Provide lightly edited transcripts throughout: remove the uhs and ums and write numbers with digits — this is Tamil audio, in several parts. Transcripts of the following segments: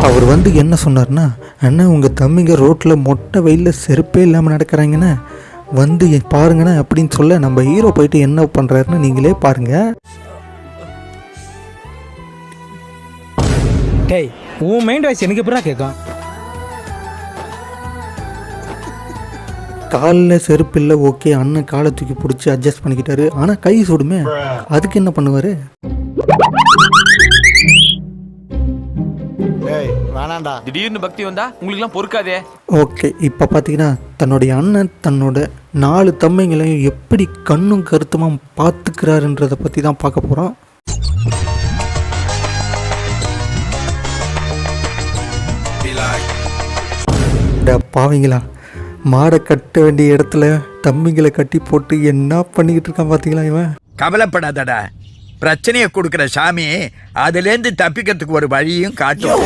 அவர் வந்து என்ன சொன்னார்னா, அண்ணா உங்கள் தம்பிங்க ரோட்டில் மொட்டை வெயிலில் செருப்பே இல்லாமல் நடக்கிறாங்கண்ணே, வந்து பாருங்கண்ணே அப்படின்னு சொல்ல நம்ம ஹீரோ போயிட்டு என்ன பண்ணுறாருன்னு நீங்களே பாருங்கள். டேய் உன் மைண்ட் வாய்ஸ் எனக்கு எப்படா கேட்கும்? காலில் செருப்பு இல்லை, ஓகே, அண்ணன் காலை தூக்கி பிடிச்சி அட்ஜஸ்ட் பண்ணிக்கிட்டாரு. ஆனால் கை சுடுமே, அதுக்கு என்ன பண்ணுவார்? வேணாண்டா, திடீர்னு பக்தி வந்தா உங்களுக்குலாம் பொறுக்காதே. ஓகே, இப்போ பார்த்தீங்கன்னா தன்னுடைய அண்ணன் தன்னோட 4 தம்பிங்களையும் எப்படி கண்ணும் கருத்துமா பார்த்துக்கிறாருன்றதை பற்றி தான் பார்க்க போகிறோம். பாவீங்களா, மாடை கட்ட வேண்டிய இடத்துல தம்பிங்களை கட்டி போட்டு என்ன பண்ணிக்கிட்டு இருக்கான் பார்த்தீங்களா இவன்? கவலைப்படாதடா, பிரச்சனையை கொடுக்குற சாமி அதுலேருந்து தப்பிக்கிறதுக்கு ஒரு வழியும் காட்டும்.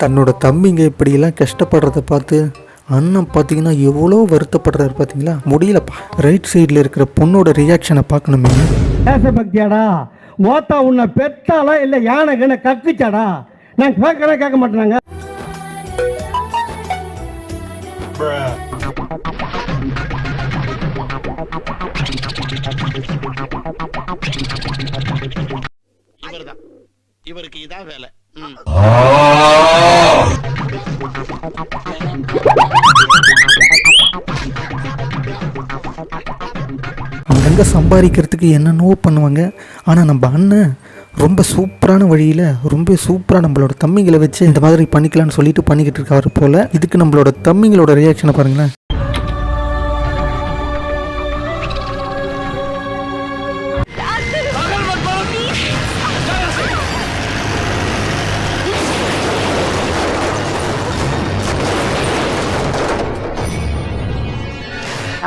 தன்னோட தம்பிங்க இப்படியெல்லாம் கஷ்டப்படுறத பார்த்து அண்ணன் பார்த்தீங்கன்னா எவ்வளோ வருத்தப்படுறாரு பார்த்தீங்களா? முடியலப்பா. ரைட் சைடில் இருக்கிற பொண்ணோட ரியாக்ஷனை பார்க்கணுமே. தேசபக்தியாடா, மோத்தா உன்னை பெத்தாலா இல்லை யானை கண்ணை கக்குச்சாடா? நான் கேட்க மாட்டேனாங்க. இவருக்கு இதான் வேலை. அங்கங்கே சம்பாதிக்கிறதுக்கு என்னென்னவோ பண்ணுவாங்க. ஆனால் நம்ம அண்ணன் ரொம்ப சூப்பரான வழியில் ரொம்ப சூப்பராக நம்மளோட தம்பிங்களை வச்சு இந்த மாதிரி பண்ணிக்கலாம்னு சொல்லிட்டு பண்ணிக்கிட்டு இருக்காரு போல். இதுக்கு நம்மளோட தம்பிங்களோட ரியாக்ஷனை பாருங்களேன்.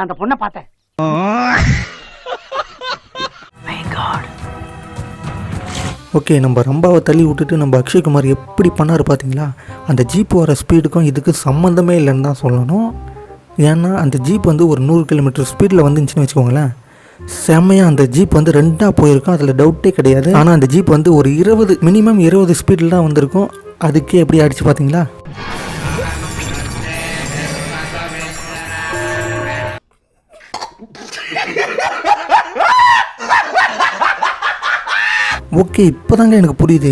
அந்த பொண்ணை பார்த்தேன். ஓகே, நம்ம ரம்பாவை தள்ளி விட்டுட்டு நம்ம அக்ஷய்குமார் எப்படி பண்ணார் பார்த்தீங்களா? அந்த ஜீப் வர ஸ்பீடுக்கும் இதுக்கு சம்மந்தமே இல்லைன்னு தான் சொல்லணும். ஏன்னா அந்த ஜீப் வந்து ஒரு 100 கிலோமீட்டர் ஸ்பீடில் வந்துச்சுன்னு வச்சுக்கோங்களேன், செம்மையாக அந்த ஜீப் வந்து 2ஆக போயிருக்கும், அதில் டவுட்டே கிடையாது. ஆனால் அந்த ஜீப் வந்து ஒரு 20 மினிமம் 20 ஸ்பீடில் தான் வந்திருக்கும். அதுக்கே எப்படி ஆயிடுச்சு பார்த்தீங்களா? ஓகே, இப்போதாங்க எனக்கு புரியுது.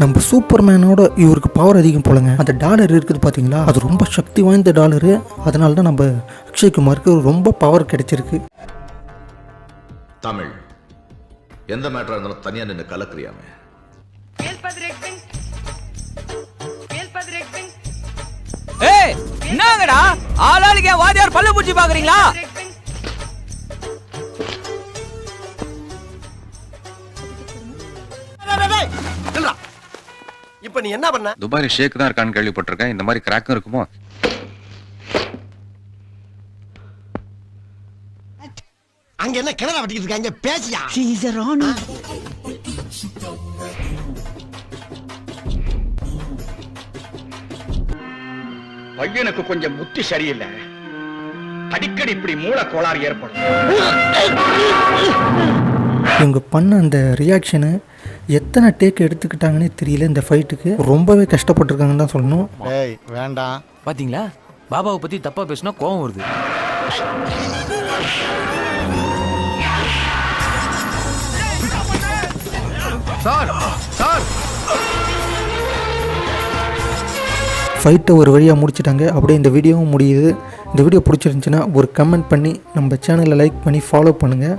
நம்ம சூப்பர்மேனோட இவருக்கு பவர் அதிகம் போலங்க. அந்த டாலர் இருக்குது பார்த்தீங்களா, அது ரொம்ப சக்தி வாய்ந்த டாலரு. அதனால தான் நம்ம அக்ஷய்குமாருக்கு ரொம்ப பவர் கிடைச்சிருக்கு. தமிழ் எந்த மேட்டரா இருந்தாலும் தனியா நின்று கலக்குறியாமே. ஏய் என்னங்கடா ஆளாளுக்கே வாதியார் பல்ல பூச்சி பாக்குறீங்களா? இப்ப நீ என்ன பண்ண? துபாய் ஷேக் தான் இருக்கான்னு கேள்விப்பட்டிருக்கேன். இந்த மாதிரி கிராக்கும் இருக்குமோ? அங்க என்ன கிணறு வெட்டிட்டு இருக்காங்க, பேசியா? பையனுக்கு கொஞ்சம் புத்தி சரியில்லை, அடிக்கடி இப்படி மூளை கோளாறு ஏற்படும். இவங்க பண்ண அந்த ரியாக்ஷனு எத்தனை டேக் எடுத்துக்கிட்டாங்கன்னே தெரியல. இந்த ஃபைட்டுக்கு ரொம்பவே கஷ்டப்பட்டுருக்காங்கன்னு தான் சொல்லணும். ஏய் வேண்டாம். பாத்தீங்களா, பாபாவை பத்தி தப்பா பேசினா கோவம் வருது. சார் சார், ஃபைட்டை ஒரு வழியாக முடிச்சிட்டாங்க. அப்படியே இந்த வீடியோவும் முடியுது. இந்த வீடியோ பிடிச்சிருந்துச்சுன்னா ஒரு கமெண்ட் பண்ணி நம்ம சேனலை லைக் பண்ணி ஃபாலோ பண்ணுங்கள்.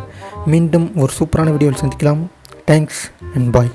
மீண்டும் ஒரு சூப்பரான வீடியோவில் சந்திக்கலாம். Thanks and bye.